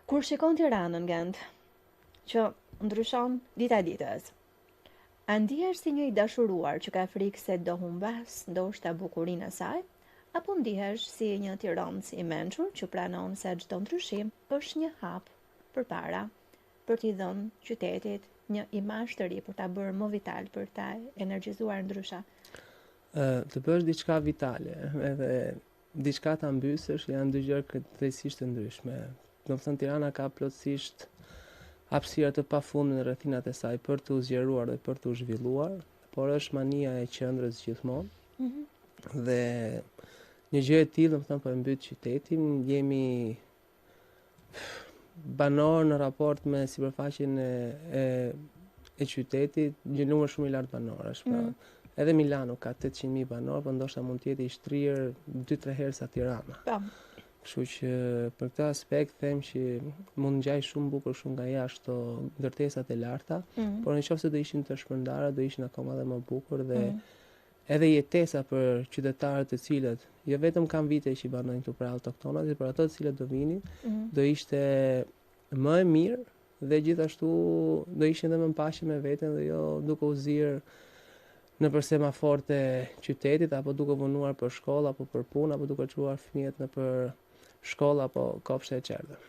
Kur shikon Tiranën Gent, që ndryshon dita e ditës, a ndihesh si një i dashuruar që ka frikë se do humbas ndoshta bukurinë e saj, apo ndihesh si një Tirancë i mençur që pranon se çdo ndryshim është një hap përpara për t'i dhënë qytetit një imazh të ri, për ta bërë më vital, për ta energjizuar ndryshe? Të bësh diçka vitale, edhe diçka ta mbysësh, janë dy gjëra krejtësisht të ndryshme. Domethënë Tirana ka plotësisht hapësira të pafundme në rrethinat e saj për të u zgjeruar dhe për të u zhvilluar, por është mania e qendrës gjithmonë. Dhe një gjë e tillë, domethënë po e mbyt qytetin, jemi banor në raport me sipërfaqen e qytetit, një numër shumë i lartë banorësh. Pra, edhe Milano ka 800.000 banor, por ndoshta mund të jetë i shtrirë 2-3 herë sa Tirana. Kështu që për këtë aspekt them që mund ngjaj shumë bukur shumë nga jashtë to ndërtesat e larta, por nëse do ishin të shpërndara, do ishin akoma dhe më bukur dhe edhe jetesa për qytetarët të cilët jo vetëm kanë vite që i banojnë këtu për autoktonat, por ato të cilët do vinin, do ishte më e mirë dhe gjithashtu do ishin edhe më paqe me veten dhe jo duke u zirë nëpër semaforët e qytetit, apo duke vonuar për shkollë apo për punë, apo duke çuar fëmijët nëpër shkollë apo kopshte e çerdhe.